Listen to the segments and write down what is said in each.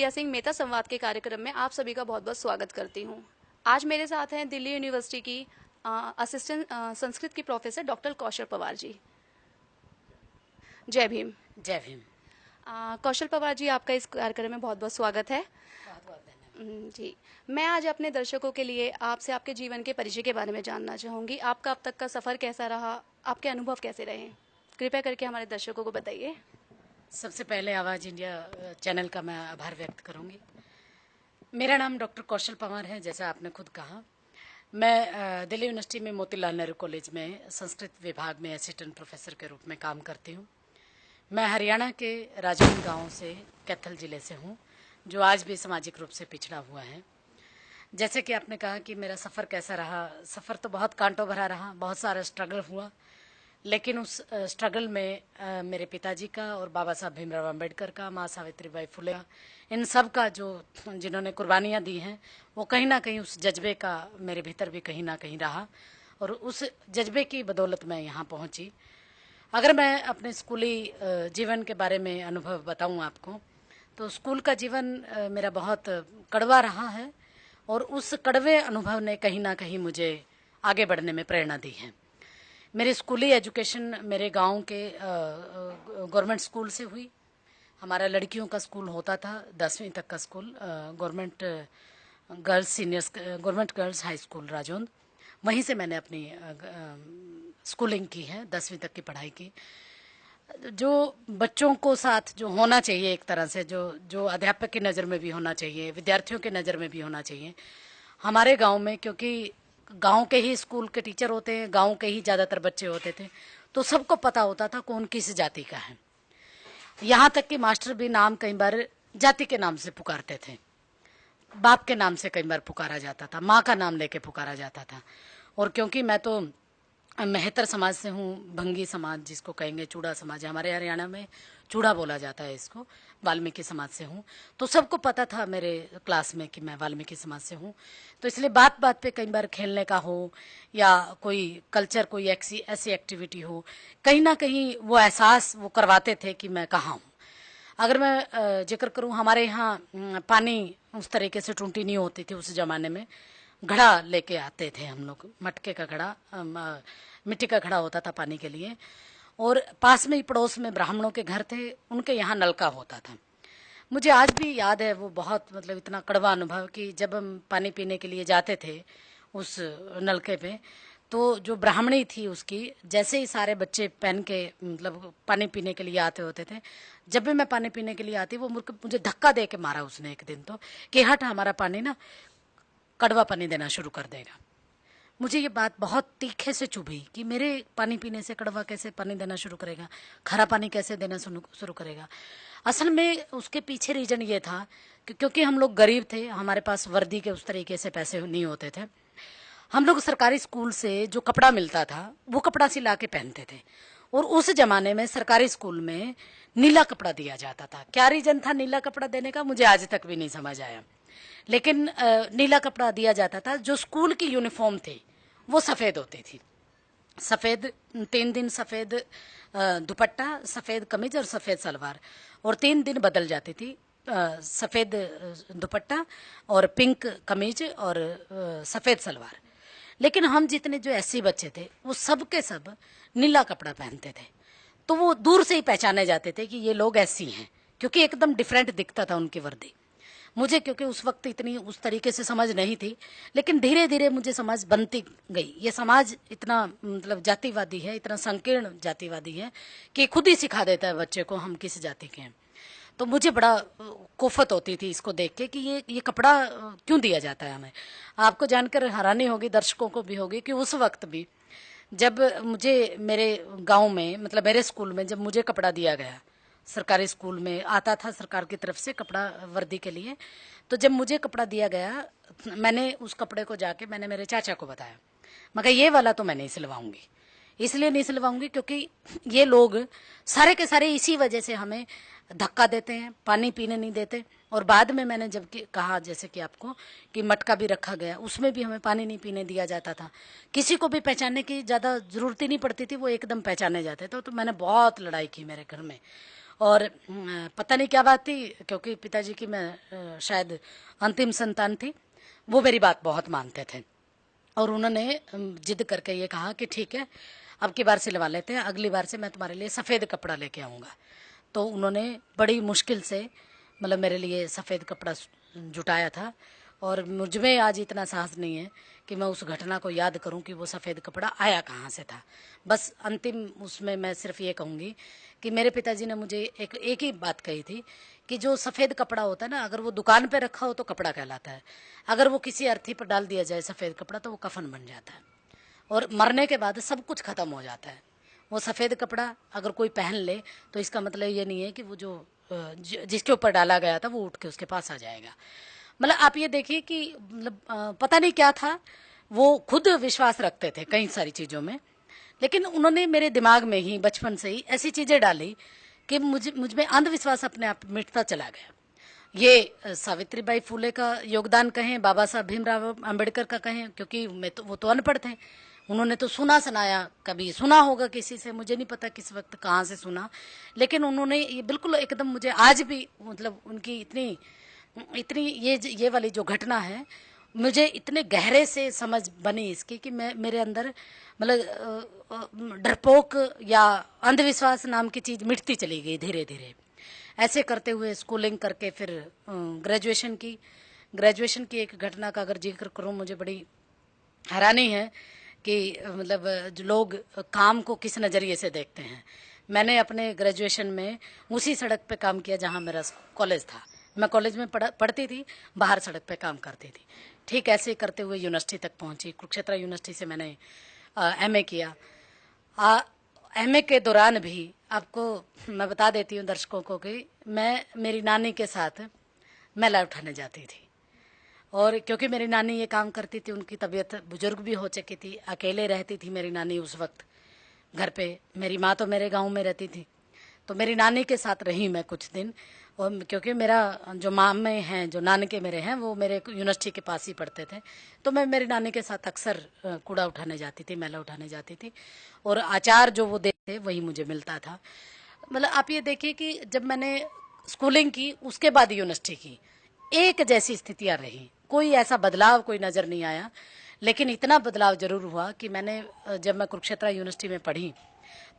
प्रिया सिंह मेहता संवाद के कार्यक्रम में आप सभी का बहुत बहुत स्वागत करती हूँ। आज मेरे साथ हैं दिल्ली यूनिवर्सिटी की असिस्टेंट संस्कृत की प्रोफेसर डॉक्टर कौशल पवार जी। जय भीम। जय भीम। कौशल पवार जी, आपका इस कार्यक्रम में बहुत बहुत स्वागत है। बहुत बहुत धन्यवाद। जी, मैं आज अपने दर्शकों के लिए आपसे आपके जीवन के परिचय के बारे में जानना चाहूँगी। आपका अब तक का सफ़र कैसा रहा, आपके अनुभव कैसे रहे, कृपया करके हमारे दर्शकों को बताइए। सबसे पहले आवाज़ इंडिया चैनल का मैं आभार व्यक्त करूंगी। मेरा नाम डॉक्टर कौशल पवार है, जैसा आपने खुद कहा। मैं दिल्ली यूनिवर्सिटी में मोतीलाल नेहरू कॉलेज में संस्कृत विभाग में असिस्टेंट प्रोफेसर के रूप में काम करती हूँ। मैं हरियाणा के राजौंद गांव से कैथल जिले से हूँ, जो आज भी सामाजिक रूप से पिछड़ा हुआ है। जैसे कि आपने कहा कि मेरा सफ़र कैसा रहा, सफ़र तो बहुत कांटों भरा रहा, बहुत सारा स्ट्रगल हुआ। लेकिन उस स्ट्रगल में मेरे पिताजी का और बाबा साहब भीमराव अंबेडकर का, माँ सावित्रीबाई फुले, इन सब का जो जिन्होंने कुर्बानियाँ दी हैं, वो कहीं ना कहीं उस जज्बे का मेरे भीतर भी कहीं ना कहीं रहा, और उस जज्बे की बदौलत मैं यहाँ पहुँची। अगर मैं अपने स्कूली जीवन के बारे में अनुभव बताऊँ आपको, तो स्कूल का जीवन मेरा बहुत कड़वा रहा है, और उस कड़वे अनुभव ने कहीं ना कहीं मुझे आगे बढ़ने में प्रेरणा दी है। मेरी स्कूली एजुकेशन मेरे गांव के गवर्नमेंट स्कूल से हुई। हमारा लड़कियों का स्कूल होता था, 10वीं तक का school, government girls seniors, government girls high school Rajound. वहीं से मैंने अपनी स्कूलिंग की है, 10वीं तक की पढ़ाई की। जो बच्चों को साथ जो होना चाहिए, एक तरह से जो जो अध्यापक की नज़र में भी होना चाहिए, विद्यार्थियों की नज़र में भी होना चाहिए, हमारे गांव में, क्योंकि गांव के ही स्कूल के टीचर होते हैं, गांव के ही ज़्यादातर बच्चे होते थे, तो सबको पता होता था कौन किस जाति का है। यहाँ तक कि मास्टर भी नाम कई बार जाति के नाम से पुकारते थे, बाप के नाम से कई बार पुकारा जाता था, माँ का नाम लेके पुकारा जाता था। और क्योंकि मैं तो मेहतर समाज से हूँ, भंगी समाज जिसको कहेंगे, चूड़ा समाज है हमारे हरियाणा में, चूड़ा बोला जाता है इसको, वाल्मीकि समाज से हूँ, तो सबको पता था मेरे क्लास में कि मैं वाल्मीकि समाज से हूँ। तो इसलिए बात बात पे कई बार खेलने का हो या कोई कल्चर, कोई ऐसी एक्टिविटी हो, कहीं ना कहीं वो एहसास वो करवाते थे कि मैं कहाँ हूँ। अगर मैं जिक्र करूँ, हमारे यहाँ पानी उस तरीके से टूटी नहीं होती थी उस ज़माने में। घड़ा लेके आते थे हम लोग, मटके का घड़ा, मिट्टी का घड़ा होता था पानी के लिए। और पास में ही पड़ोस में ब्राह्मणों के घर थे, उनके यहाँ नलका होता था। मुझे आज भी याद है वो बहुत, मतलब इतना कड़वा अनुभव कि जब हम पानी पीने के लिए जाते थे उस नलके पे, तो जो ब्राह्मणी थी उसकी, जैसे ही सारे बच्चे पहन के मतलब पानी पीने के लिए आते होते थे, जब भी मैं पानी पीने के लिए आती, वो मुझे धक्का दे के मारा उसने एक दिन, तो कि हट, हमारा पानी ना कड़वा पानी देना शुरू कर देगा। मुझे ये बात बहुत तीखे से चुभी कि मेरे पानी पीने से कड़वा कैसे पानी देना शुरू करेगा, खरा पानी कैसे देना शुरू करेगा। असल में उसके पीछे रीजन ये था कि क्योंकि हम लोग गरीब थे, हमारे पास वर्दी के उस तरीके से पैसे नहीं होते थे। हम लोग सरकारी स्कूल से जो कपड़ा मिलता था वो कपड़ा सिला के पहनते थे, और उस जमाने में सरकारी स्कूल में नीला कपड़ा दिया जाता था। क्या रीजन था नीला कपड़ा देने का, मुझे आज तक भी नहीं समझ आया, लेकिन नीला कपड़ा दिया जाता था। जो स्कूल की यूनिफॉर्म थी वो सफ़ेद होती थी, सफ़ेद, 3 दिन सफ़ेद दुपट्टा, सफ़ेद कमीज और सफ़ेद सलवार, और 3 दिन बदल जाती थी, सफ़ेद दुपट्टा और पिंक कमीज और सफ़ेद सलवार। लेकिन हम जितने जो ऐसे बच्चे थे वो सब के सब नीला कपड़ा पहनते थे, तो वो दूर से ही पहचाने जाते थे कि ये लोग ऐसी हैं, क्योंकि एकदम डिफरेंट दिखता था उनकी वर्दी। मुझे क्योंकि उस वक्त इतनी उस तरीके से समझ नहीं थी, लेकिन धीरे धीरे मुझे समझ बनती गई। ये समाज इतना मतलब जातिवादी है, इतना संकीर्ण जातिवादी है कि खुद ही सिखा देता है बच्चे को हम किस जाति के हैं। तो मुझे बड़ा कोफत होती थी इसको देख के कि ये कपड़ा क्यों दिया जाता है हमें। आपको जानकर हैरानी होगी, दर्शकों को भी होगी, कि उस वक्त भी जब मुझे मेरे गांव में, मतलब मेरे स्कूल में, जब मुझे कपड़ा दिया गया, सरकारी स्कूल में आता था सरकार की तरफ से कपड़ा वर्दी के लिए, तो जब मुझे कपड़ा दिया गया, मैंने उस कपड़े को जाके मैंने मेरे चाचा को बताया। मैं कहा ये वाला तो मैं नहीं सिलवाऊंगी, इसलिए नहीं सिलवाऊंगी क्योंकि ये लोग सारे के सारे इसी वजह से हमें धक्का देते हैं, पानी पीने नहीं देते। और बाद में मैंने जब कहा, जैसे कि आपको, कि मटका भी रखा गया, उसमें भी हमें पानी नहीं पीने दिया जाता था। किसी को भी पहचानने की ज़्यादा ज़रूरत ही नहीं पड़ती थी, वो एकदम पहचाने जाते थे। तो मैंने बहुत लड़ाई की मेरे घर में, और पता नहीं क्या बात थी, क्योंकि पिताजी की मैं शायद अंतिम संतान थी, वो मेरी बात बहुत मानते थे और उन्होंने जिद करके ये कहा कि ठीक है, अब की बार सिलवा लेते हैं, अगली बार से मैं तुम्हारे लिए सफ़ेद कपड़ा लेके आऊँगा। तो उन्होंने बड़ी मुश्किल से मतलब मेरे लिए सफ़ेद कपड़ा जुटाया था और मुझ में आज इतना साहस नहीं है कि मैं उस घटना को याद करूं कि वो सफ़ेद कपड़ा आया कहाँ से था। बस अंतिम उसमें मैं सिर्फ ये कहूँगी कि मेरे पिताजी ने मुझे एक ही बात कही थी कि जो सफ़ेद कपड़ा होता है ना, अगर वो दुकान पे रखा हो तो कपड़ा कहलाता है, अगर वो किसी अर्थी पर डाल दिया जाए सफ़ेद कपड़ा तो वो कफन बन जाता है और मरने के बाद सब कुछ ख़त्म हो जाता है। वो सफ़ेद कपड़ा अगर कोई पहन ले तो इसका मतलब ये नहीं है कि वो जो जिसके ऊपर डाला गया था वो उठ के उसके पास आ जाएगा। मतलब आप ये देखिए कि मतलब पता नहीं क्या था, वो खुद विश्वास रखते थे कई सारी चीज़ों में, लेकिन उन्होंने मेरे दिमाग में ही बचपन से ही ऐसी चीज़ें डाली कि मुझ में अंधविश्वास अपने आप मिटता चला गया। ये सावित्रीबाई फुले का योगदान कहें, बाबा साहब भीमराव अंबेडकर का कहें, क्योंकि वो तो अनपढ़ थे, उन्होंने तो सुना सुनाया, कभी सुना होगा किसी से, मुझे नहीं पता किस वक्त कहाँ से सुना, लेकिन उन्होंने ये बिल्कुल एकदम मुझे आज भी मतलब उनकी इतनी इतनी ये वाली जो घटना है मुझे इतने गहरे से समझ बनी इसकी कि मैं मेरे अंदर मतलब डरपोक या अंधविश्वास नाम की चीज़ मिटती चली गई धीरे धीरे। ऐसे करते हुए स्कूलिंग करके फिर ग्रेजुएशन की एक घटना का अगर जिक्र करूं, मुझे बड़ी हैरानी है कि मतलब जो लोग काम को किस नज़रिए से देखते हैं। मैंने अपने ग्रेजुएशन में उसी सड़क पे काम किया जहां मेरा कॉलेज था। मैं कॉलेज में पढ़ती थी, बाहर सड़क पे काम करती थी। ठीक ऐसे करते हुए यूनिवर्सिटी तक पहुंची। कुरुक्षेत्र यूनिवर्सिटी से मैंने एमए किया। एमए के दौरान भी आपको मैं बता देती हूँ दर्शकों को कि मैं मेरी नानी के साथ मेला उठाने जाती थी, और क्योंकि मेरी नानी ये काम करती थी, उनकी तबीयत बुजुर्ग भी हो चुकी थी, अकेले रहती थी मेरी नानी उस वक्त घर पे। मेरी माँ तो मेरे गांव में रहती थी, तो मेरी नानी के साथ रही मैं कुछ दिन। और क्योंकि मेरा जो मामे हैं, जो नानके मेरे हैं, वो मेरे यूनिवर्सिटी के पास ही पढ़ते थे, तो मैं मेरी नानी के साथ अक्सर कूड़ा उठाने जाती थी, मेला उठाने जाती थी, और अचार जो वो देते वही मुझे मिलता था। मतलब आप ये देखिए कि जब मैंने स्कूलिंग की उसके बाद यूनिवर्सिटी की, एक जैसी स्थितियां रही, कोई ऐसा बदलाव कोई नज़र नहीं आया। लेकिन इतना बदलाव जरूर हुआ कि मैंने जब मैं कुरुक्षेत्र यूनिवर्सिटी में पढ़ी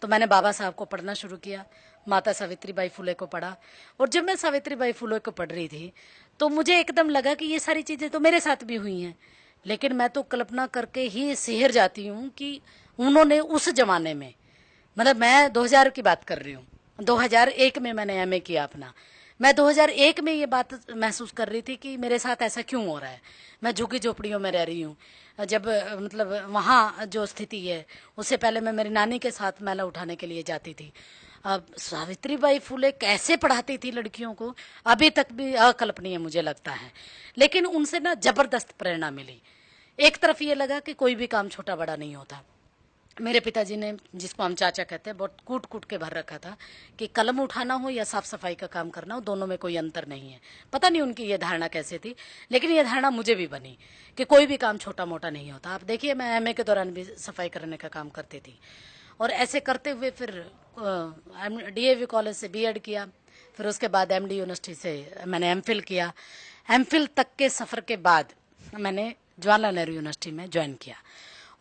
तो मैंने बाबा साहब को पढ़ना शुरू किया, माता सावित्रीबाई फुले को पढ़ा। और जब मैं सावित्रीबाई फुले को पढ़ रही थी तो मुझे एकदम लगा कि ये सारी चीज़ें तो मेरे साथ भी हुई हैं, लेकिन मैं तो कल्पना करके ही सिहर जाती हूँ कि उन्होंने उस जमाने में, मतलब मैं 2000 की बात कर रही हूँ, 2001 में मैंने एमए किया अपना, मैं 2001 में ये बात महसूस कर रही थी कि मेरे साथ ऐसा क्यों हो रहा है। मैं झुग्गी झोपड़ियों में रह रही हूँ, जब मतलब वहाँ जो स्थिति है, उससे पहले मैं मेरी नानी के साथ मेला उठाने के लिए जाती थी। अब सावित्रीबाई फुले कैसे पढ़ाती थी लड़कियों को, अभी तक भी अकल्पनीय मुझे लगता है। लेकिन उनसे ना जबरदस्त प्रेरणा मिली। एक तरफ ये लगा कि कोई भी काम छोटा बड़ा नहीं होता। मेरे पिताजी ने, जिसको हम चाचा कहते हैं, बहुत कूट कूट के भर रखा था कि कलम उठाना हो या साफ सफाई का काम करना हो, दोनों में कोई अंतर नहीं है। पता नहीं उनकी ये धारणा कैसे थी, लेकिन ये धारणा मुझे भी बनी कि कोई भी काम छोटा मोटा नहीं होता। आप देखिए, मैं एमए के दौरान भी सफाई करने का काम करती थी, और ऐसे करते हुए फिर डीएवी कॉलेज से बीएड किया, फिर उसके बाद एमडी यूनिवर्सिटी से मैंने एमफिल किया। एमफिल तक के सफ़र के बाद मैंने जवाहरलाल नेहरू यूनिवर्सिटी में ज्वाइन किया।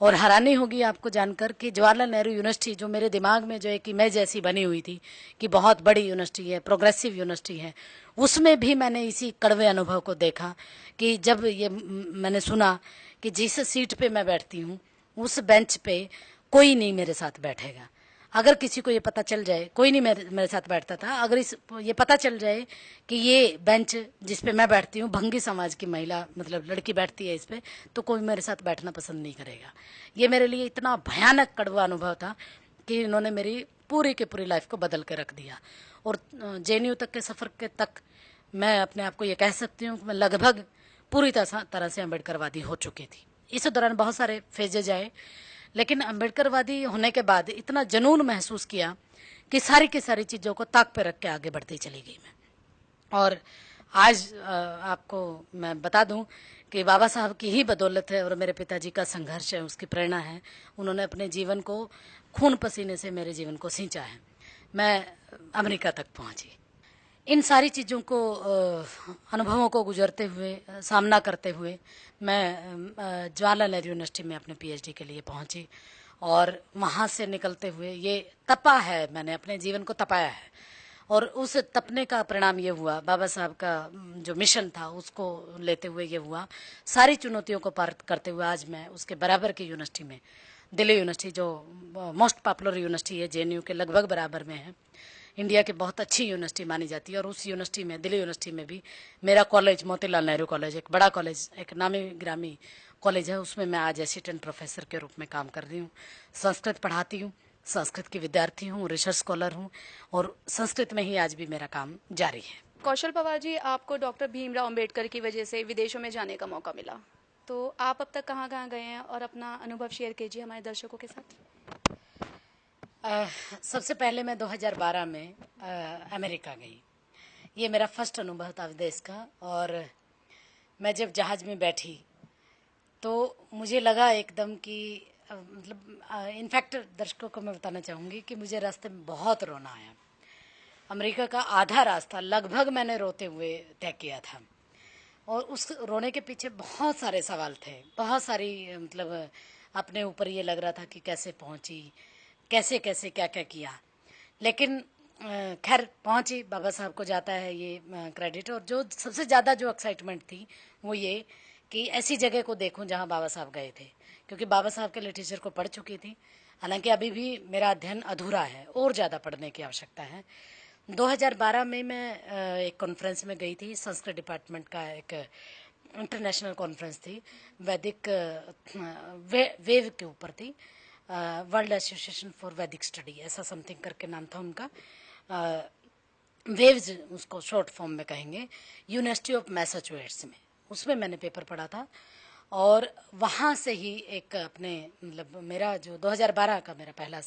और हैरानी होगी आपको जानकर कि जवाहरलाल नेहरू यूनिवर्सिटी, जो मेरे दिमाग में जो एक इमेज ऐसी बनी हुई थी कि बहुत बड़ी यूनिवर्सिटी है, प्रोग्रेसिव यूनिवर्सिटी है, उसमें भी मैंने इसी कड़वे अनुभव को देखा कि जब ये मैंने सुना कि जिस सीट पे मैं बैठती हूँ उस बेंच पे कोई नहीं मेरे साथ बैठेगा। अगर किसी को ये पता चल जाए, कोई नहीं मेरे साथ बैठता था, अगर ये पता चल जाए कि ये बेंच जिस पे मैं बैठती हूँ भंगी समाज की महिला मतलब लड़की बैठती है इस पे, तो कोई मेरे साथ बैठना पसंद नहीं करेगा। ये मेरे लिए इतना भयानक कड़वा अनुभव था कि इन्होंने मेरी पूरी की पूरी लाइफ को बदल के रख दिया। और जेएनयू तक के सफ़र के तक मैं अपने आप को ये कह सकती हूँ कि मैं लगभग पूरी तरह से अम्बेडकरवादी हो चुकी थी। इस दौरान बहुत सारे फेजेज आए, लेकिन अम्बेडकरवादी होने के बाद इतना जुनून महसूस किया कि सारी की सारी चीज़ों को ताक पे रख के आगे बढ़ती चली गई मैं। और आज आपको मैं बता दूं कि बाबा साहब की ही बदौलत है और मेरे पिताजी का संघर्ष है, उसकी प्रेरणा है। उन्होंने अपने जीवन को खून पसीने से मेरे जीवन को सींचा है। मैं अमेरिका तक पहुंची। इन सारी चीज़ों को अनुभवों को गुजरते हुए सामना करते हुए मैं जवाहरलाल नेहरू यूनिवर्सिटी में अपने पीएचडी के लिए पहुंची और वहाँ से निकलते हुए ये तपा है, मैंने अपने जीवन को तपाया है और उस तपने का परिणाम ये हुआ, बाबा साहब का जो मिशन था उसको लेते हुए ये हुआ। सारी चुनौतियों को पार करते हुए आज मैं उसके बराबर की यूनिवर्सिटी में, दिल्ली यूनिवर्सिटी जो मोस्ट पॉपुलर यूनिवर्सिटी है, जेएनयू के लगभग बराबर में है, इंडिया की बहुत अच्छी यूनिवर्सिटी मानी जाती है। और उस यूनिवर्सिटी में, दिल्ली यूनिवर्सिटी में भी मेरा कॉलेज मोतीलाल नेहरू कॉलेज, एक बड़ा कॉलेज, एक नामी ग्रामी कॉलेज है, उसमें मैं आज असिस्टेंट प्रोफेसर के रूप में काम कर रही हूँ। संस्कृत पढ़ाती हूँ, संस्कृत की विद्यार्थी हूँ, रिसर्च स्कॉलर हूँ और संस्कृत में ही आज भी मेरा काम जारी है। कौशल पवार जी, आपको डॉक्टर भीमराव अंबेडकर की वजह से विदेशों में जाने का मौका मिला, तो आप अब तक कहाँ कहाँ गए हैं और अपना अनुभव शेयर कीजिए हमारे दर्शकों के साथ। सबसे पहले मैं 2012 में अमेरिका गई। ये मेरा फर्स्ट अनुभव था विदेश का। और मैं जब जहाज़ में बैठी तो मुझे लगा एकदम कि मतलब इनफैक्ट दर्शकों को मैं बताना चाहूँगी कि मुझे रास्ते में बहुत रोना आया। अमेरिका का आधा रास्ता लगभग मैंने रोते हुए तय किया था और उस रोने के पीछे बहुत सारे सवाल थे, बहुत सारी मतलब अपने ऊपर ये लग रहा था कि कैसे पहुंची, कैसे कैसे क्या क्या किया। लेकिन खैर पहुंची, बाबा साहब को जाता है ये क्रेडिट। और जो सबसे ज़्यादा जो एक्साइटमेंट थी वो ये कि ऐसी जगह को देखूं जहां बाबा साहब गए थे, क्योंकि बाबा साहब के लिटरेचर को पढ़ चुकी थी। हालांकि अभी भी मेरा अध्ययन अधूरा है और ज़्यादा पढ़ने की आवश्यकता है। 2012 में मैं एक कॉन्फ्रेंस में गई थी, संस्कृत डिपार्टमेंट का एक इंटरनेशनल कॉन्फ्रेंस थी, वैदिक वेव के ऊपर थी, वर्ल्ड एसोसिएशन फॉर वैदिक स्टडी, ऐसा समथिंग करके नाम था उनका, वेव्स उसको शॉर्ट फॉर्म में कहेंगे, यूनिवर्सिटी ऑफ मैसाचुसेट्स में। उसमें मैंने पेपर पढ़ा था और वहाँ से ही एक अपने मतलब मेरा जो 2012 का मेरा पहला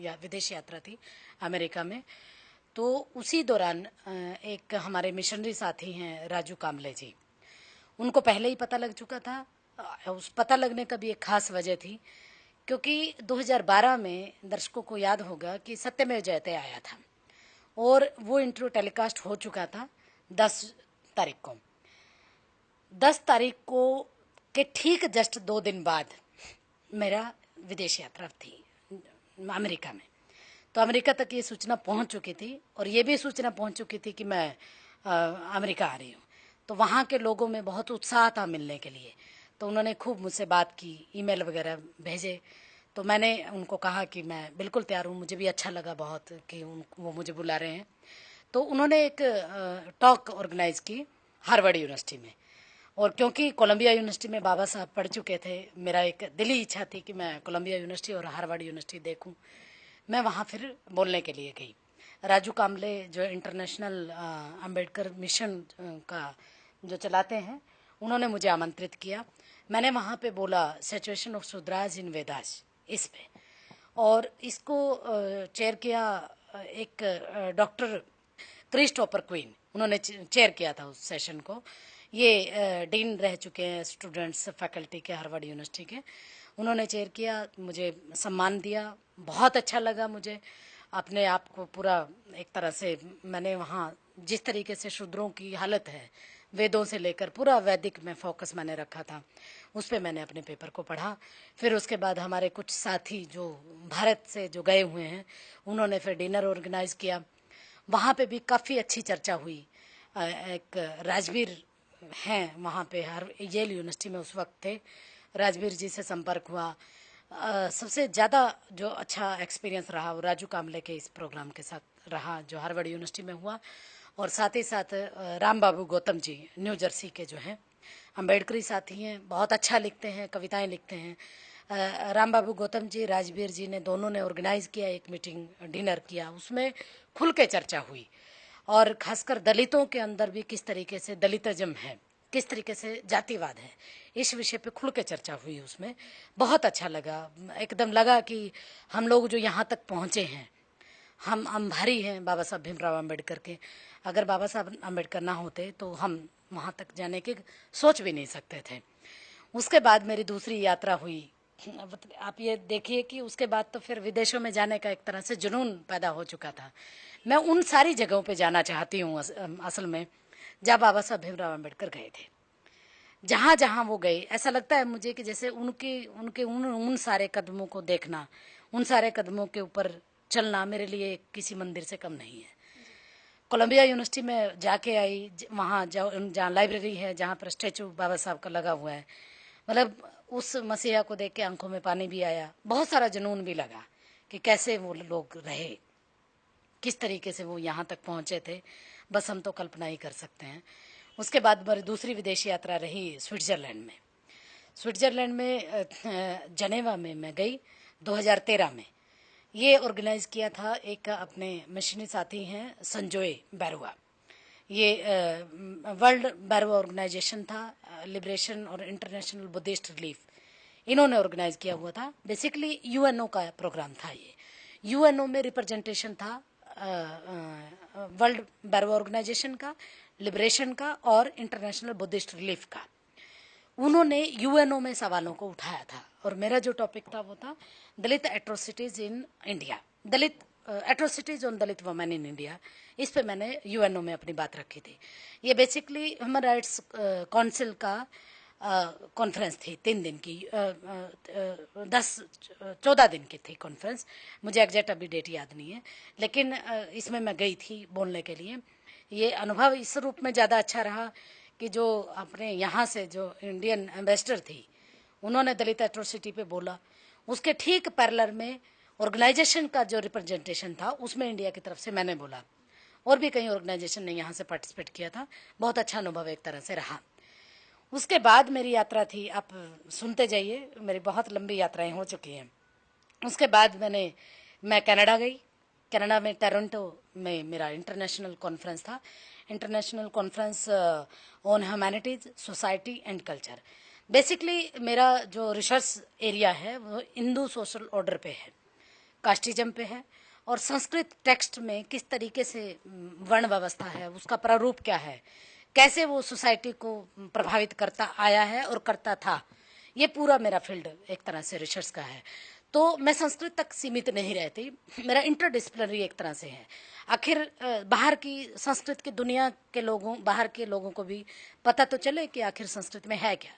या विदेश यात्रा थी अमेरिका में। तो उसी दौरान एक हमारे मिशनरी साथी हैं राजू कामले जी, उनको पहले ही पता लग चुका था। उस पता लगने का भी एक खास वजह थी, क्योंकि 2012 में दर्शकों को याद होगा कि सत्यमेव जयते आया था और वो इंटरव्यू टेलीकास्ट हो चुका था 10 तारीख को। 10 तारीख को के ठीक जस्ट 2 दिन बाद मेरा विदेश यात्रा थी अमेरिका में। तो अमेरिका तक ये सूचना पहुंच चुकी थी और ये भी सूचना पहुंच चुकी थी कि मैं अमेरिका आ रही हूँ। तो वहाँ के लोगों में बहुत उत्साह था मिलने के लिए, तो उन्होंने खूब मुझसे बात की, ईमेल वगैरह भेजे। तो मैंने उनको कहा कि मैं बिल्कुल तैयार हूँ, मुझे भी अच्छा लगा बहुत कि वो मुझे बुला रहे हैं। तो उन्होंने एक टॉक ऑर्गेनाइज की हार्वर्ड यूनिवर्सिटी में। और क्योंकि कोलंबिया यूनिवर्सिटी में बाबा साहब पढ़ चुके थे, मेरा एक दिली इच्छा थी कि मैं कोलंबिया यूनिवर्सिटी और हार्वर्ड यूनिवर्सिटी देखूं। मैं वहाँ फिर बोलने के लिए गई। राजू कामले जो इंटरनेशनल अंबेडकर मिशन का जो चलाते हैं, उन्होंने मुझे आमंत्रित किया। मैंने वहाँ पे बोला सिचुएशन ऑफ सुद्राज इन वेदास इस पे, और इसको चेयर किया एक डॉक्टर क्रिस्टोफर क्वीन, उन्होंने चेयर किया था उस सेशन को। ये डीन रह चुके हैं स्टूडेंट्स फैकल्टी के हार्वर्ड यूनिवर्सिटी के, उन्होंने चेयर किया, मुझे सम्मान दिया। बहुत अच्छा लगा मुझे, अपने आप को पूरा एक तरह से मैंने वहाँ जिस तरीके से शूद्रों की हालत है, वेदों से लेकर पूरा वैदिक में फोकस मैंने रखा था, उस पर मैंने अपने पेपर को पढ़ा। फिर उसके बाद हमारे कुछ साथी जो भारत से जो गए हुए हैं, उन्होंने फिर डिनर ऑर्गेनाइज किया। वहाँ पे भी काफ़ी अच्छी चर्चा हुई। एक राजवीर हैं वहाँ पे, हर येल यूनिवर्सिटी में उस वक्त थे, राजवीर जी से संपर्क हुआ। सबसे ज़्यादा जो अच्छा एक्सपीरियंस रहा वो राजू कामले के इस प्रोग्राम के साथ रहा जो हार्वर्ड यूनिवर्सिटी में हुआ। और साथ ही साथ राम बाबू गौतम जी न्यू जर्सी के जो हैं अम्बेडकरी साथी हैं, बहुत अच्छा लिखते हैं, कविताएं लिखते हैं। राम बाबू गौतम जी, राजवीर जी ने दोनों ने ऑर्गेनाइज किया एक मीटिंग, डिनर किया, उसमें खुल के चर्चा हुई। और खासकर दलितों के अंदर भी किस तरीके से दलितिज्म है, किस तरीके से जातिवाद है, इस विषय पे खुल के चर्चा हुई उसमें। बहुत अच्छा लगा, एकदम लगा कि हम लोग जो यहाँ तक पहुँचे हैं, हम भारी हैं बाबा साहब भीमराव अम्बेडकर के। अगर बाबा साहब अम्बेडकर ना होते तो हम वहाँ तक जाने की सोच भी नहीं सकते थे। उसके बाद मेरी दूसरी यात्रा हुई आप ये देखिए कि उसके बाद तो फिर विदेशों में जाने का एक तरह से जुनून पैदा हो चुका था। मैं उन सारी जगहों पे जाना चाहती हूँ असल में जहाँ बाबा साहब भीमराव अम्बेडकर गए थे। जहाँ जहाँ वो गए ऐसा लगता है मुझे कि जैसे उनके उनके उन सारे कदमों को देखना, उन सारे कदमों के ऊपर चलना मेरे लिए किसी मंदिर से कम नहीं है। कोलंबिया यूनिवर्सिटी में जाके आई, वहाँ जहाँ लाइब्रेरी है, जहाँ पर स्टैचू बाबा साहब का लगा हुआ है, मतलब उस मसीहा को देख के आंखों में पानी भी आया, बहुत सारा जुनून भी लगा कि कैसे वो लोग रहे, किस तरीके से वो यहाँ तक पहुँचे थे, बस हम तो कल्पना ही कर सकते हैं। उसके बाद मेरी दूसरी विदेशी यात्रा रही स्विट्ज़रलैंड में। स्विट्ज़रलैंड में जनेवा में मैं गई 2013 में। ये ऑर्गेनाइज किया था एक अपने मिशनरी साथी हैं संजोए बैरुआ। ये वर्ल्ड बैरुआ ऑर्गेनाइजेशन था, लिबरेशन और इंटरनेशनल बुद्धिस्ट रिलीफ, इन्होंने ऑर्गेनाइज किया हुआ था। बेसिकली यूएनओ का प्रोग्राम था ये। यूएनओ में रिप्रेजेंटेशन था वर्ल्ड बैरुआ ऑर्गेनाइजेशन का, लिबरेशन का और इंटरनेशनल बुद्धिस्ट रिलीफ का। उन्होंने यूएनओ में सवालों को उठाया था और मेरा जो टॉपिक था वो था Dalit atrocities in India, Dalit atrocities on Dalit women in India. इस पे मैंने यूएनओ में अपनी बात रखी थी। ये बेसिकली ह्यूमन राइट्स काउंसिल का कॉन्फ्रेंस थी, 3 दिन की, 14 दिन की थी कॉन्फ्रेंस। मुझे एग्जैक्ट अभी डेट याद नहीं है, लेकिन इसमें मैं गई थी बोलने के लिए। ये अनुभव इस रूप में ज़्यादा अच्छा रहा कि जो अपने यहाँ से जो इंडियन एम्बेसडर थी उन्होंने दलित एट्रोसिटी पे बोला, उसके ठीक पैरेलल में ऑर्गेनाइजेशन का जो रिप्रेजेंटेशन था उसमें इंडिया की तरफ से मैंने बोला, और भी कई ऑर्गेनाइजेशन ने यहाँ से पार्टिसिपेट किया था। बहुत अच्छा अनुभव एक तरह से रहा। उसके बाद मेरी यात्रा थी, आप सुनते जाइए, मेरी बहुत लंबी यात्राएं हो चुकी हैं। उसके बाद मैं कनाडा गई। कनाडा में टोरंटो में मेरा इंटरनेशनल कॉन्फ्रेंस था, international conference on humanities, society and culture. Basically मेरा जो रिसर्च एरिया है वो हिंदू सोशल ऑर्डर पे है, कास्टिज्म पे है, और संस्कृत टेक्स्ट में किस तरीके से वर्ण व्यवस्था है, उसका प्रारूप क्या है, कैसे वो सोसाइटी को प्रभावित करता आया है और करता था। ये पूरा मेरा फील्ड एक तरह से रिसर्च का है। तो मैं संस्कृत तक सीमित नहीं रहती, मेरा इंटरडिसिप्लिनरी एक तरह से है। आखिर बाहर की संस्कृत की दुनिया के लोगों, बाहर के लोगों को भी पता तो चले कि आखिर संस्कृत में है क्या।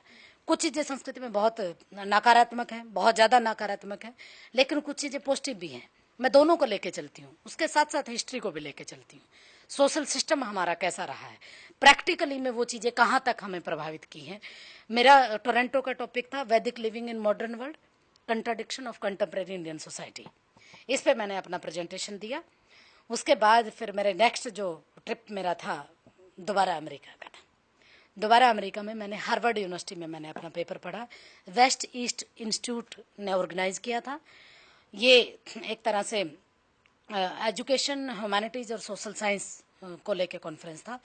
कुछ चीज़ें संस्कृति में बहुत नकारात्मक हैं, बहुत ज़्यादा नकारात्मक है, लेकिन कुछ चीज़ें पॉजिटिव भी हैं। मैं दोनों को लेके चलती हूँ, उसके साथ साथ हिस्ट्री को भी लेके चलती हूँ। सोशल सिस्टम हमारा कैसा रहा है, प्रैक्टिकली में वो चीज़ें कहाँ तक हमें प्रभावित की हैं। मेरा टोरंटो का टॉपिक था वैदिक living in modern world, contradiction of contemporary Indian society. इस पे मैंने अपना प्रेजेंटेशन दिया। उसके बाद फिर मेरे नेक्स्ट जो ट्रिप मेरा था दोबारा अमेरिका का था। दोबारा अमेरिका में मैंने हार्वर्ड यूनिवर्सिटी में मैंने अपना पेपर पढ़ा, वेस्ट ईस्ट इंस्टीट्यूट ने ऑर्गेनाइज किया था। ये एक तरह से एजुकेशन, ह्यूमैनिटीज और सोशल साइंस को लेके कॉन्फ्रेंस था।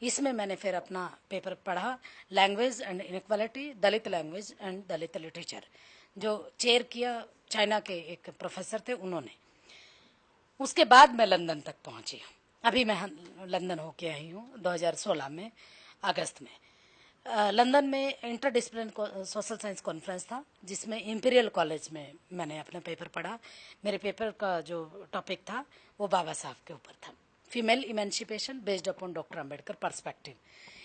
इसमें मैंने फिर अपना पेपर पढ़ा, language and inequality, Dalit language and Dalit literature, जो चेयर किया चाइना के एक प्रोफेसर थे उन्होंने। उसके बाद मैं लंदन तक पहुंची। अभी मैं लंदन होके आई हूँ 2016 में अगस्त में। लंदन में इंटरडिसिप्लिनरी सोशल साइंस कॉन्फ्रेंस था, जिसमें इंपीरियल कॉलेज में मैंने अपना पेपर पढ़ा। मेरे पेपर का जो टॉपिक था वो बाबा साहब के ऊपर था, female emancipation based upon doctor Ambedkar perspective.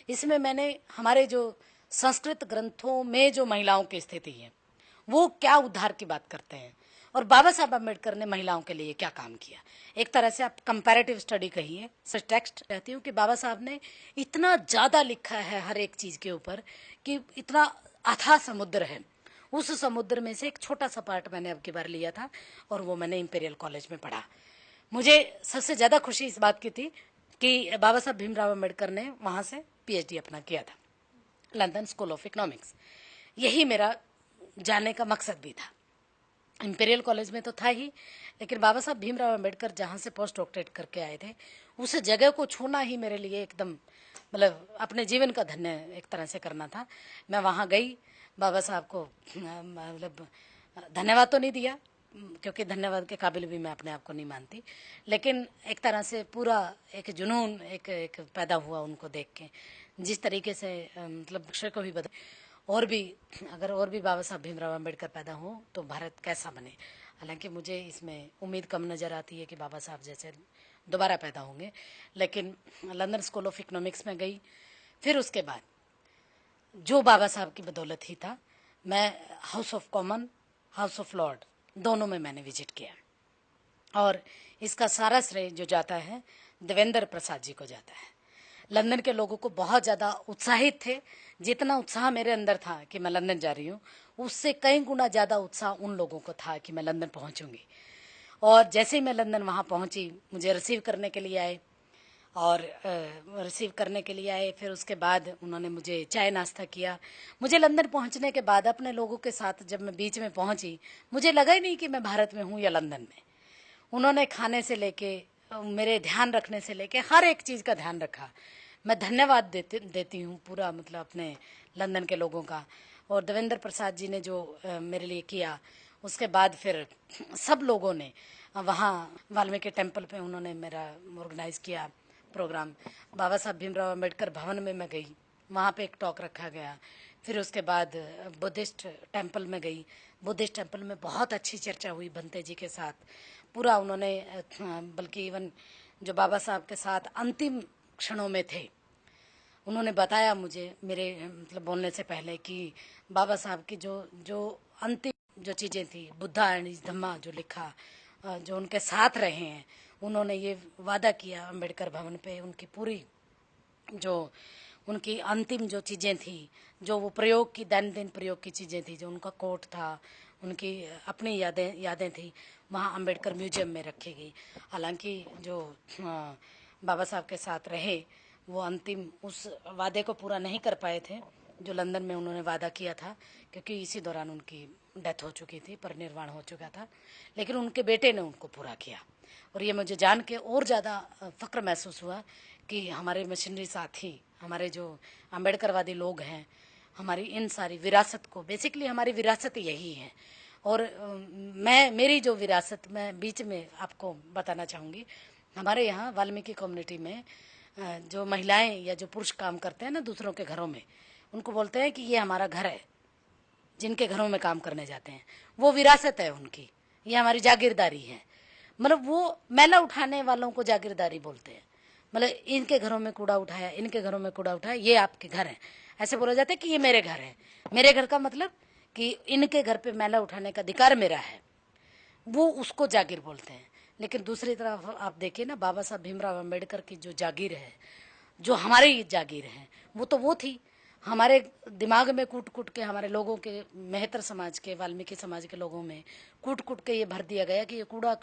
इसमें मैंने हमारे जो संस्कृत ग्रंथों में जो महिलाओं की स्थिति है वो क्या उद्धार की बात करते हैं, और बाबा साहब अम्बेडकर ने महिलाओं के लिए क्या काम किया। एक तरह से आप कंपैरेटिव स्टडी कहिए, सच टेक्स्ट कहती हूँ कि बाबा साहब ने इतना ज़्यादा लिखा है हर एक चीज़ के ऊपर कि इतना अथाह समुद्र है। उस समुद्र में से एक छोटा सा पार्ट मैंने अब की बार लिया था और वो मैंने इंपीरियल कॉलेज में पढ़ा। मुझे सबसे ज़्यादा खुशी इस बात की थी कि बाबा साहब भीमराव अम्बेडकर ने वहाँ से PhD अपना किया था, लंदन स्कूल ऑफ इकोनॉमिक्स। यही मेरा जाने का मकसद भी था। इंपीरियल कॉलेज में तो था ही, लेकिन बाबा साहब भीमराव अम्बेडकर जहाँ से पोस्ट डॉक्टरेट करके आए थे उस जगह को छूना ही मेरे लिए एकदम मतलब अपने जीवन का धन्य एक तरह से करना था। मैं वहाँ गई, बाबा साहब को मतलब धन्यवाद तो नहीं दिया, क्योंकि धन्यवाद के काबिल भी मैं अपने आप को नहीं मानती, लेकिन एक तरह से पूरा एक जुनून एक पैदा हुआ उनको देख के, जिस तरीके से मतलब विषय को भी बदल। और भी, अगर और भी बाबा साहब भीमराव अम्बेडकर पैदा हो तो भारत कैसा बने। हालांकि मुझे इसमें उम्मीद कम नज़र आती है कि बाबा साहब जैसे दोबारा पैदा होंगे, लेकिन लंदन स्कूल ऑफ इकोनॉमिक्स में गई। फिर उसके बाद जो बाबा साहब की बदौलत ही था, मैं house of common, house of Lord दोनों में मैंने विजिट किया, और इसका सारा श्रेय जो जाता है देवेंद्र प्रसाद जी को जाता है। लंदन के लोगों को बहुत ज़्यादा उत्साहित थे। जितना उत्साह मेरे अंदर था कि मैं लंदन जा रही हूँ, उससे कई गुना ज़्यादा उत्साह उन लोगों को था कि मैं लंदन पहुँचूँगी। और जैसे ही मैं लंदन वहाँ पहुँची, मुझे रिसीव करने के लिए आए, और रिसीव करने के लिए आए। फिर उसके बाद उन्होंने मुझे चाय नाश्ता किया। मुझे लंदन पहुँचने के बाद अपने लोगों के साथ जब मैं बीच में पहुँची, मुझे लगा ही नहीं कि मैं भारत में हूँ या लंदन में। उन्होंने खाने से लेके, मेरे ध्यान रखने से लेके हर एक चीज़ का ध्यान रखा। मैं धन्यवाद देती हूँ पूरा, मतलब अपने लंदन के लोगों का। और देवेंद्र प्रसाद जी ने जो मेरे लिए किया, उसके बाद फिर सब लोगों ने वहाँ वाल्मीकि टेम्पल पे उन्होंने मेरा ऑर्गेनाइज किया प्रोग्राम। बाबा साहब भीमराव अम्बेडकर भवन में मैं गई, वहाँ पे एक टॉक रखा गया। फिर उसके बाद बुद्धिस्ट टेम्पल में गई। बुद्धिस्ट टेम्पल में बहुत अच्छी चर्चा हुई भंते जी के साथ। पूरा उन्होंने, बल्कि इवन जो बाबा साहब के साथ अंतिम क्षणों में थे, उन्होंने बताया मुझे मेरे मतलब बोलने से पहले कि बाबा साहब की जो जो अंतिम जो चीज़ें थी, बुद्धा एंड इस धम्मा जो लिखा, जो उनके साथ रहे हैं, उन्होंने ये वादा किया अम्बेडकर भवन पे, उनकी पूरी जो उनकी अंतिम जो चीज़ें थी, जो वो प्रयोग की दैनंदिन प्रयोग की चीज़ें थी, जो उनका कोट था, उनकी अपनी यादें थी, वहाँ अम्बेडकर म्यूजियम में रखी गई। हालांकि जो बाबा साहब के साथ रहे, वो अंतिम उस वादे को पूरा नहीं कर पाए थे जो लंदन में उन्होंने वादा किया था, क्योंकि इसी दौरान उनकी डेथ हो चुकी थी, परिनिर्वाण हो चुका था। लेकिन उनके बेटे ने उनको पूरा किया, और ये मुझे जान के और ज़्यादा फ़ख्र महसूस हुआ कि हमारे मशीनरी साथी, हमारे जो अम्बेडकरवादी लोग हैं, हमारी इन सारी विरासत को, बेसिकली हमारी विरासत यही है। और मेरी जो विरासत, मैं बीच में आपको बताना चाहूँगी, हमारे यहाँ वाल्मीकि कम्युनिटी में जो महिलाएं या जो पुरुष काम करते हैं ना दूसरों के घरों में, उनको बोलते हैं कि ये हमारा घर है। जिनके घरों में काम करने जाते हैं, वो विरासत है उनकी, ये हमारी जागीरदारी है। मतलब वो मैला उठाने वालों को जागीरदारी बोलते हैं। मतलब इनके घरों में कूड़ा उठाया, इनके घरों में कूड़ा उठाया, ये आपके घर है, ऐसे बोला जाता है कि ये मेरे घर है। मेरे घर का मतलब कि इनके घर पे मैला उठाने का अधिकार मेरा है, वो उसको जागीर बोलते हैं। लेकिन दूसरी तरफ आप देखिए ना, बाबा साहब भीमराव अम्बेडकर की जो जागीर है, जो हमारी जागीर है, वो थी हमारे दिमाग में कूट कूट के, हमारे लोगों के, मेहतर समाज के, वाल्मीकि समाज के लोगों में कूट कूट के ये भर दिया गया कि ये कूड़ा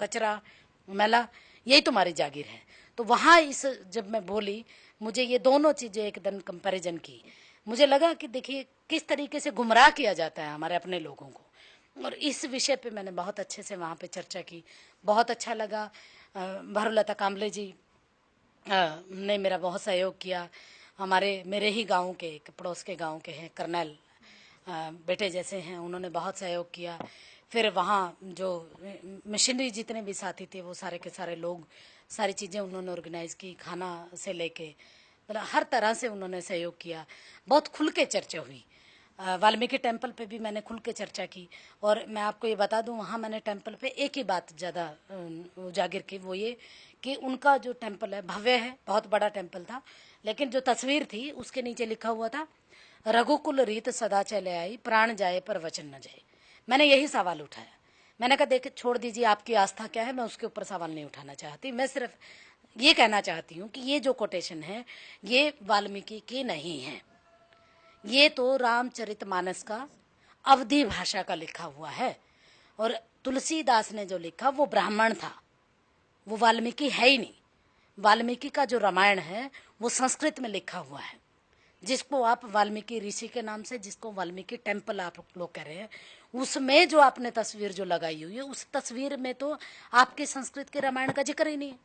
कचरा मैला यही तुम्हारी जागीर है। तो वहाँ इस जब मैं बोली, मुझे ये दोनों चीज़ें एकदम कंपैरिजन की, मुझे लगा कि देखिए किस तरीके से गुमराह किया जाता है हमारे अपने लोगों को। और इस विषय पे मैंने बहुत अच्छे से वहाँ पे चर्चा की, बहुत अच्छा लगा। भारुलता काम्बले जी ने मेरा बहुत सहयोग किया। मेरे ही गांव के, एक पड़ोस के गांव के हैं, कर्नल बेटे जैसे हैं, उन्होंने बहुत सहयोग किया। फिर वहाँ जो मशीनरी जितने भी साथी थे, वो सारे के सारे लोग, सारी चीज़ें उन्होंने ऑर्गेनाइज़ की, खाना से लेके मतलब हर तरह से उन्होंने सहयोग किया। बहुत खुल के चर्चा हुई। वाल्मीकि टेम्पल पे भी मैंने खुल के चर्चा की। और मैं आपको ये बता दूं, वहाँ मैंने टेम्पल पे एक ही बात ज़्यादा उजागर की, वो ये कि उनका जो टेम्पल है भव्य है, बहुत बड़ा टेम्पल था, लेकिन जो तस्वीर थी उसके नीचे लिखा हुआ था, रघुकुल रीत सदा चले आई, प्राण जाए पर वचन न जाए। मैंने यही सवाल उठाया। मैंने कहा देख, छोड़ दीजिए आपकी आस्था क्या है, मैं उसके ऊपर सवाल नहीं उठाना चाहती। मैं सिर्फ ये कहना चाहती हूँ कि ये जो कोटेशन है, ये वाल्मीकि की नहीं है, ये तो रामचरितमानस का अवधी भाषा का लिखा हुआ है। और तुलसीदास ने जो लिखा वो ब्राह्मण था, वो वाल्मीकि है ही नहीं। वाल्मीकि का जो रामायण है वो संस्कृत में लिखा हुआ है, जिसको आप वाल्मीकि ऋषि के नाम से, जिसको वाल्मीकि टेम्पल आप लोग कह रहे हैं, उसमें जो आपने तस्वीर जो लगाई हुई है, उस तस्वीर में तो आपके संस्कृत के रामायण का जिक्र ही नहीं है।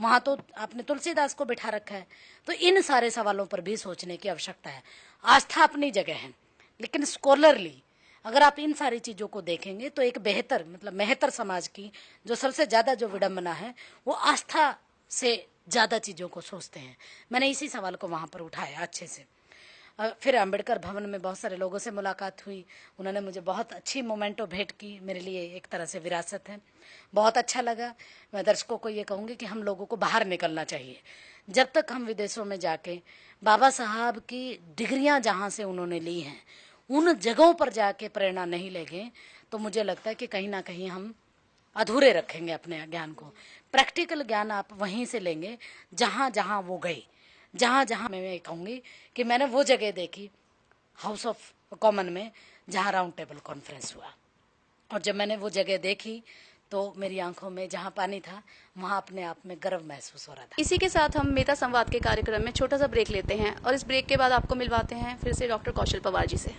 वहां तो आपने तुलसीदास को बिठा रखा है। तो इन सारे सवालों पर भी सोचने की आवश्यकता है। आस्था अपनी जगह है, लेकिन स्कॉलरली अगर आप इन सारी चीज़ों को देखेंगे तो एक बेहतर, मतलब मेहतर समाज की जो सबसे ज़्यादा जो विडंबना है, वो आस्था से ज़्यादा चीज़ों को सोचते हैं। मैंने इसी सवाल को वहाँ पर उठाया अच्छे से। फिर अंबेडकर भवन में बहुत सारे लोगों से मुलाकात हुई, उन्होंने मुझे बहुत अच्छी मोमेंटो भेंट की, मेरे लिए एक तरह से विरासत है, बहुत अच्छा लगा। मैं दर्शकों को ये कहूँगी कि हम लोगों को बाहर निकलना चाहिए। जब तक हम विदेशों में जाके बाबा साहब की डिग्रियां जहाँ से उन्होंने ली हैं उन जगहों पर जाके प्रेरणा नहीं लेंगे तो मुझे लगता है कि कहीं ना कहीं हम अधूरे रखेंगे अपने ज्ञान को। प्रैक्टिकल ज्ञान आप वहीं से लेंगे जहाँ जहाँ वो गए, जहाँ जहाँ मैं कहूँगी कि मैंने वो जगह देखी हाउस ऑफ कॉमन में जहाँ राउंड टेबल कॉन्फ्रेंस हुआ, और जब मैंने वो जगह देखी तो मेरी आंखों में जहाँ पानी था वहाँ अपने आप में गर्व महसूस हो रहा था। इसी के साथ हम मेधा संवाद के कार्यक्रम में छोटा सा ब्रेक लेते हैं और इस ब्रेक के बाद आपको मिलवाते हैं फिर से डॉक्टर कौशल पवार जी से।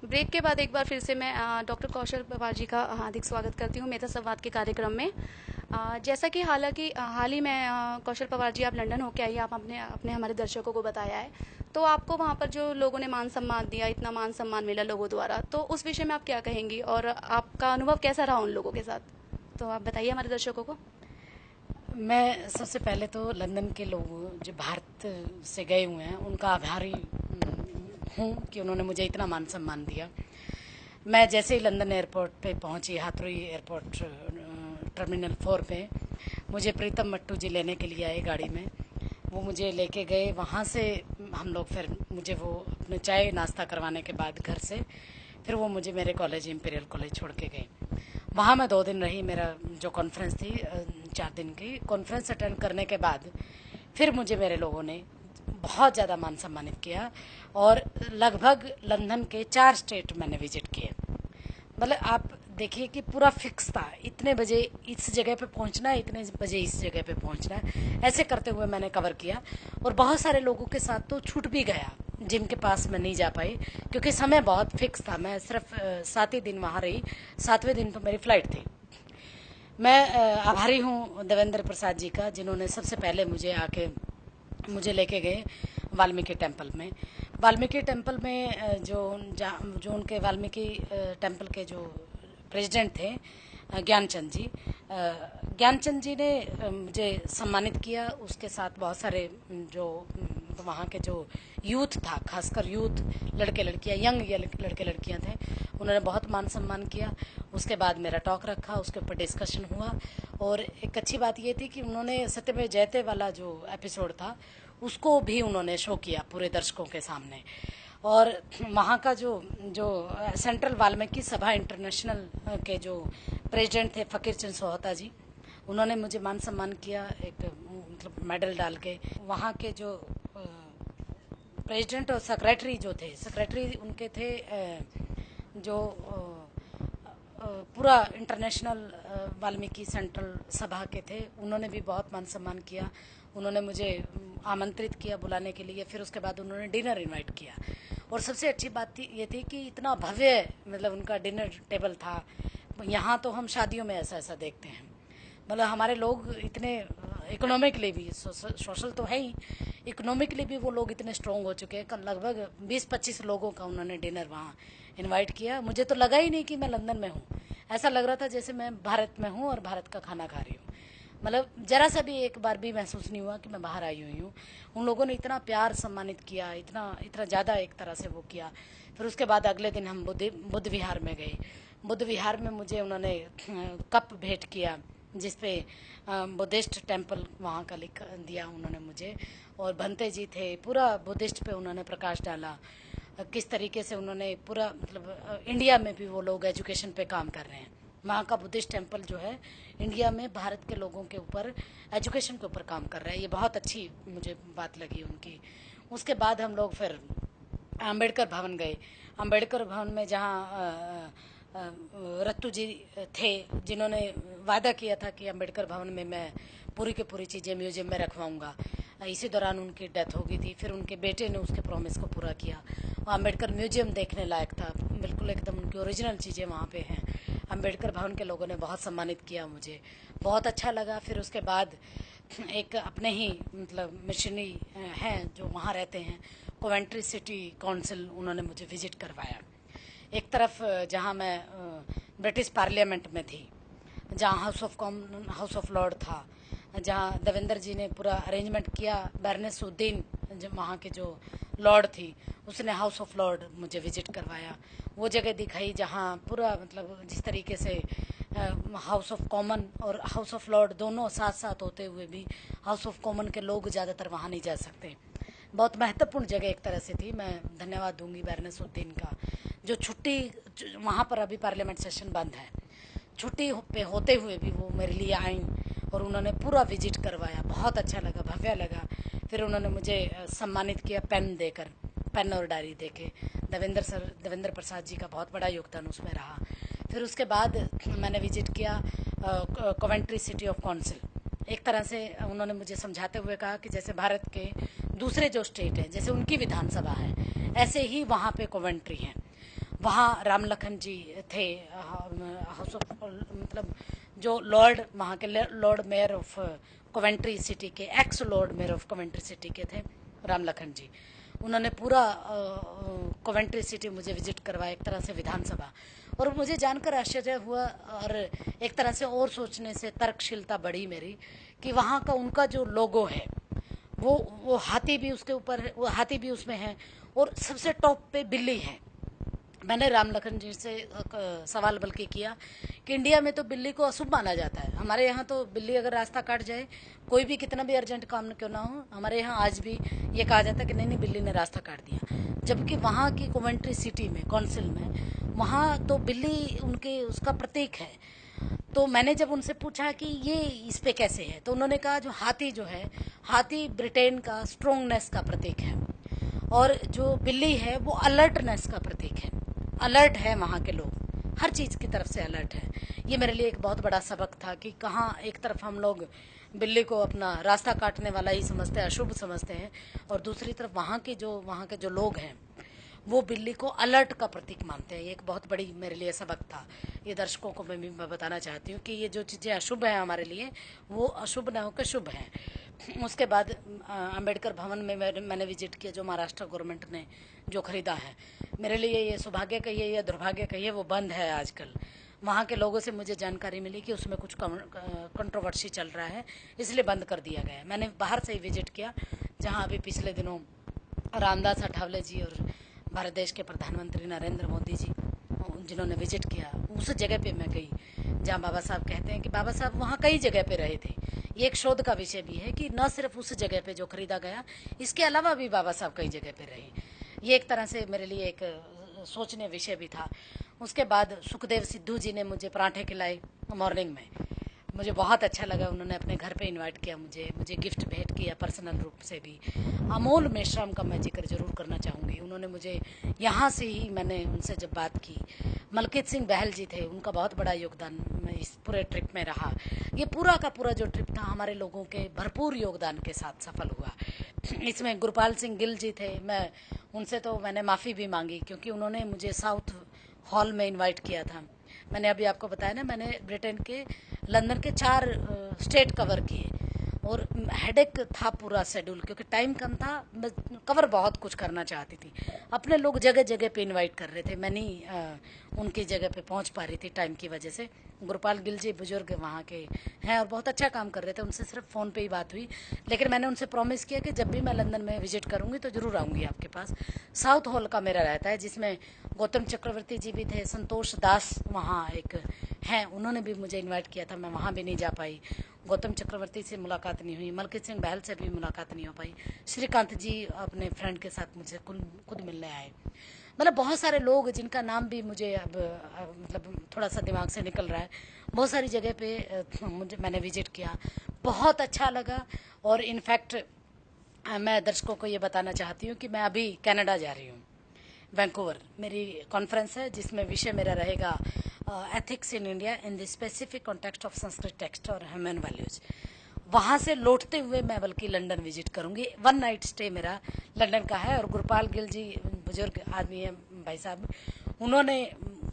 ब्रेक के बाद एक बार फिर से मैं डॉक्टर कौशल पवार जी का हार्दिक स्वागत करती हूँ मेधा संवाद के कार्यक्रम में। जैसा कि हाल ही में कौशल पवार जी आप लंदन होके आई, आप अपने अपने हमारे दर्शकों को बताया है, तो आपको वहाँ पर जो लोगों ने मान सम्मान दिया, इतना मान सम्मान मिला लोगों द्वारा, तो उस विषय में आप क्या कहेंगी और आपका अनुभव कैसा रहा उन लोगों के साथ, तो आप बताइए हमारे दर्शकों को। मैं सबसे पहले तो लंदन के लोग जो भारत से गए हुए हैं उनका आभारी हूँ कि उन्होंने मुझे इतना मान सम्मान दिया। मैं जैसे ही लंदन एयरपोर्ट पे पहुंची, हाथरई एयरपोर्ट टर्मिनल 4 पे, मुझे प्रीतम मट्टू जी लेने के लिए आए गाड़ी में। वो मुझे लेके गए, वहाँ से हम लोग फिर मुझे वो अपने चाय नाश्ता करवाने के बाद घर से फिर वो मुझे मेरे कॉलेज इंपीरियल कॉलेज छोड़ के गए। वहाँ मैं 2 दिन रही। मेरा जो कॉन्फ्रेंस थी 4 दिन की कॉन्फ्रेंस अटेंड करने के बाद फिर मुझे मेरे लोगों ने बहुत ज़्यादा मान सम्मानित किया और लगभग लंदन के 4 स्टेट मैंने विजिट किए। मतलब आप देखिए कि पूरा फिक्स था, इतने बजे इस जगह पे पहुंचना है, इतने बजे इस जगह पे पहुंचना है, ऐसे करते हुए मैंने कवर किया। और बहुत सारे लोगों के साथ तो छूट भी गया जिनके पास मैं नहीं जा पाई क्योंकि समय बहुत फिक्स था। मैं सिर्फ 7 ही दिन वहाँ रही, 7वें दिन तो मेरी फ्लाइट थी। मैं आभारी हूँ देवेंद्र प्रसाद जी का, जिन्होंने सबसे पहले मुझे लेके गए वाल्मीकि टेम्पल में। वाल्मीकि टेम्पल में जो उनके वाल्मीकि टेम्पल के जो प्रेसिडेंट थे ज्ञानचंद जी ने मुझे सम्मानित किया। उसके साथ बहुत सारे जो वहाँ के जो यूथ था, खासकर यूथ लड़के लड़कियाँ, यंग लड़के लड़कियाँ थे, उन्होंने बहुत मान सम्मान किया। उसके बाद मेरा टॉक रखा, उसके ऊपर डिस्कशन हुआ। और एक अच्छी बात ये थी कि उन्होंने सत्यमेव जयते वाला जो एपिसोड था उसको भी उन्होंने शो किया पूरे दर्शकों के सामने। और वहाँ का जो सेंट्रल वाल्मीकि सभा इंटरनेशनल के जो प्रेसिडेंट थे फकीर चंद सोहता जी, उन्होंने मुझे मान सम्मान किया, एक मतलब मेडल डाल के। वहाँ के जो प्रेसिडेंट और सेक्रेटरी जो थे, सेक्रेटरी उनके थे जो पूरा इंटरनेशनल वाल्मीकि सेंट्रल सभा के थे, उन्होंने भी बहुत मान सम्मान किया। उन्होंने मुझे आमंत्रित किया बुलाने के लिए, फिर उसके बाद उन्होंने डिनर इनवाइट किया। और सबसे अच्छी बात ये थी कि इतना भव्य मतलब उनका डिनर टेबल था। यहाँ तो हम शादियों में ऐसा ऐसा देखते हैं, मतलब हमारे लोग इतने इकोनॉमिकली भी, सोशल तो है ही, इकोनॉमिकली भी वो लोग इतने स्ट्रॉन्ग हो चुके हैं। लगभग 20-25 लोगों का उन्होंने डिनर वहाँ इनवाइट किया। मुझे तो लगा ही नहीं कि मैं लंदन में हूँ, ऐसा लग रहा था जैसे मैं भारत में हूँ और भारत का खाना खा रही हूँ। मतलब जरा सा भी एक बार भी महसूस नहीं हुआ कि मैं बाहर आई हुई हूँ। उन लोगों ने इतना प्यार सम्मानित किया, इतना ज़्यादा एक तरह से वो किया। फिर उसके बाद अगले दिन हम बुद्ध विहार में गए। बुद्ध विहार में मुझे उन्होंने कप भेंट किया जिसपे बुद्धिस्ट टेम्पल वहाँ का लिख दिया उन्होंने मुझे। और भंते जी थे, पूरा बुद्धिस्ट पे उन्होंने प्रकाश डाला, किस तरीके से उन्होंने पूरा मतलब इंडिया में भी वो लोग एजुकेशन पे काम कर रहे हैं। वहाँ का बुद्धिस्ट टेम्पल जो है इंडिया में भारत के लोगों के ऊपर एजुकेशन के ऊपर काम कर रहा है, ये बहुत अच्छी मुझे बात लगी उनकी। उसके बाद हम लोग फिर अम्बेडकर भवन गए। अम्बेडकर भवन में जहाँ रत्तू जी थे, जिन्होंने वादा किया था कि अम्बेडकर भवन में मैं पूरी की पूरी चीज़ें म्यूजियम में रखवाऊंगा। इसी दौरान उनकी डेथ हो गई थी, फिर उनके बेटे ने उसके प्रॉमिस को पूरा किया। अम्बेडकर म्यूजियम देखने लायक था, बिल्कुल एकदम उनकी ओरिजिनल चीज़ें वहाँ पे हैं। अंबेडकर भवन के लोगों ने बहुत सम्मानित किया, मुझे बहुत अच्छा लगा। फिर उसके बाद एक अपने ही मतलब मिशनरी हैं जो वहाँ रहते हैं, कोवेंट्री सिटी काउंसिल, उन्होंने मुझे विजिट करवाया। एक तरफ जहाँ मैं ब्रिटिश पार्लियामेंट में थी, जहाँ हाउस ऑफ लॉर्ड था, जहाँ देवेंद्र जी ने पूरा अरेंजमेंट किया, बैरनेस उद्दीन जो वहाँ के जो लॉर्ड थी उसने हाउस ऑफ लॉर्ड मुझे विजिट करवाया। वो जगह दिखाई जहाँ पूरा मतलब जिस तरीके से हाउस ऑफ कॉमन और हाउस ऑफ लॉर्ड दोनों साथ साथ होते हुए भी हाउस ऑफ कॉमन के लोग ज़्यादातर वहाँ नहीं जा सकते। बहुत महत्वपूर्ण जगह एक तरह से थी। मैं धन्यवाद दूंगी बैरनेस उद्दीन का, जो छुट्टी वहाँ पर अभी पार्लियामेंट सेशन बंद है, छुट्टी पे होते हुए भी वो मेरे लिए आई और उन्होंने पूरा विजिट करवाया। बहुत अच्छा लगा, भव्य लगा। फिर उन्होंने मुझे सम्मानित किया पेन देकर, पेन और डायरी देके। देवेंद्र प्रसाद जी का बहुत बड़ा योगदान उसमें रहा। फिर उसके बाद मैंने विजिट किया कोवेंट्री सिटी ऑफ काउंसिल। एक तरह से उन्होंने मुझे समझाते हुए कहा कि जैसे भारत के दूसरे जो स्टेट हैं, जैसे उनकी विधानसभा है, ऐसे ही वहाँ पे कोवेंट्री है। वहाँ राम लखन जी थे, हाउस ऑफ मतलब जो लॉर्ड वहाँ के lord mayor of Coventry city के, ex lord mayor of Coventry city के थे राम लखन जी। उन्होंने पूरा कोवेंट्री सिटी मुझे विजिट करवाया, एक तरह से विधानसभा। और मुझे जानकर आश्चर्य हुआ और एक तरह से और सोचने से तर्कशीलता बढ़ी मेरी कि वहाँ का उनका जो लोगो है वो हाथी भी उसके ऊपर है, वो हाथी भी उसमें है और सबसे टॉप पे बिल्ली है। मैंने राम लखन जी से सवाल बल्कि किया कि इंडिया में तो बिल्ली को अशुभ माना जाता है, हमारे यहाँ तो बिल्ली अगर रास्ता काट जाए, कोई भी कितना भी अर्जेंट काम क्यों ना हो, हमारे यहाँ आज भी ये कहा जाता है कि नहीं बिल्ली ने रास्ता काट दिया। जबकि वहाँ की कोवेंट्री सिटी में, काउंसिल में, वहाँ तो बिल्ली उनके उसका प्रतीक है। तो मैंने जब उनसे पूछा कि ये इस पे कैसे है, तो उन्होंने कहा जो है, हाथी ब्रिटेन का स्ट्रोंगनेस का प्रतीक है और जो बिल्ली है वो अलर्टनेस का प्रतीक है। अलर्ट है वहाँ के लोग, हर चीज़ की तरफ से अलर्ट है। ये मेरे लिए एक बहुत बड़ा सबक था कि कहाँ एक तरफ हम लोग बिल्ली को अपना रास्ता काटने वाला ही समझते हैं, अशुभ समझते हैं, और दूसरी तरफ वहाँ के जो लोग हैं वो बिल्ली को अलर्ट का प्रतीक मानते हैं। ये एक बहुत बड़ी मेरे लिए सबक था। ये दर्शकों को मैं भी बताना चाहती हूँ कि ये जो चीज़ें अशुभ हैं हमारे लिए, वो अशुभ न होकर शुभ हैं। उसके बाद अंबेडकर भवन में मैंने विजिट किया, जो महाराष्ट्र गवर्नमेंट ने जो खरीदा है। मेरे लिए ये सौभाग्य कहिए या दुर्भाग्य कहिए, वो बंद है आजकल। वहाँ के लोगों से मुझे जानकारी मिली कि उसमें कुछ कंट्रोवर्सी चल रहा है, इसलिए बंद कर दिया गया है। मैंने बाहर से ही विजिट किया, जहाँ अभी पिछले दिनों रामदास अठावले जी और भारत देश के प्रधानमंत्री नरेंद्र मोदी जी जिन्होंने विजिट किया, उस जगह पे मैं गई जहाँ बाबा साहब कहते हैं कि बाबा साहब वहाँ कई जगह पे रहे थे। ये एक शोध का विषय भी है कि न सिर्फ उस जगह पे जो खरीदा गया, इसके अलावा भी बाबा साहब कई जगह पे रहे। ये एक तरह से मेरे लिए एक सोचने विषय भी था। उसके बाद सुखदेव सिद्धू जी ने मुझे पराठे खिलाए मॉर्निंग में, मुझे बहुत अच्छा लगा। उन्होंने अपने घर पे इनवाइट किया मुझे गिफ्ट भेंट किया पर्सनल रूप से भी। अमोल मेश्राम का मैं जिक्र जरूर करना चाहूँगी। उन्होंने मुझे यहाँ से ही, मैंने उनसे जब बात की, मलकीत सिंह बहल जी थे, उनका बहुत बड़ा योगदान इस पूरे ट्रिप में रहा। ये पूरा का पूरा जो ट्रिप था हमारे लोगों के भरपूर योगदान के साथ सफल हुआ। इसमें गुरपाल सिंह गिल जी थे, मैं उनसे तो मैंने माफ़ी भी मांगी क्योंकि उन्होंने मुझे साउथ हॉल में इनवाइट किया था। मैंने अभी आपको बताया ना, मैंने ब्रिटेन के लंदन के 4 स्टेट कवर किए और हेडेक था पूरा शेड्यूल, क्योंकि टाइम कम था, मैं कवर बहुत कुछ करना चाहती थी। अपने लोग जगह जगह पे इनवाइट कर रहे थे, मैं नहीं उनकी जगह पे पहुंच पा रही थी टाइम की वजह से। गुरपाल गिल जी बुजुर्ग वहाँ के हैं और बहुत अच्छा काम कर रहे थे, उनसे सिर्फ फ़ोन पे ही बात हुई, लेकिन मैंने उनसे प्रॉमिस किया कि जब भी मैं लंदन में विजिट करूँगी तो ज़रूर आऊँगी आपके पास। साउथ हॉल का मेरा रहता है, जिसमें गौतम चक्रवर्ती जी भी थे, संतोष दास वहाँ एक हैं, उन्होंने भी मुझे इनवाइट किया था, मैं वहाँ भी नहीं जा पाई। गौतम चक्रवर्ती से मुलाकात नहीं हुई, मलकीत सिंह बहल से भी मुलाकात नहीं हो पाई। श्रीकांत जी अपने फ्रेंड के साथ मुझे खुद मिलने आए। मतलब बहुत सारे लोग जिनका नाम भी मुझे अब मतलब थोड़ा सा दिमाग से निकल रहा है, बहुत सारी जगह पे मैंने विजिट किया, बहुत अच्छा लगा। और इनफैक्ट मैं दर्शकों को ये बताना चाहती हूँ कि मैं अभी कनाडा जा रही हूँ, वैंकूवर। मेरी कॉन्फ्रेंस है जिसमें विषय मेरा रहेगा ethics in India in the specific context of Sanskrit text और ह्यूमन वैल्यूज। वहाँ से लौटते हुए मैं बल्कि लंदन विजिट करूंगी। 1 नाइट स्टे मेरा लंदन का है। और गुरपाल गिल जी बुजुर्ग आदमी है भाई साहब,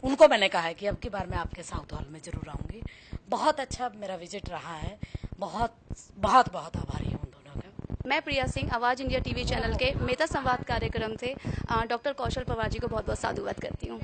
उनको मैंने कहा है कि अब की बार मैं आपके साउथ हॉल में जरूर आऊँगी। बहुत अच्छा मेरा विजिट रहा है, बहुत बहुत बहुत आभारी हूँ दोनों का। मैं प्रिया सिंह, आवाज़ इंडिया टीवी चैनल के मेता संवाद कार्यक्रम से डॉक्टर कौशल पवार जी को बहुत बहुत साधुवाद करती हूँ।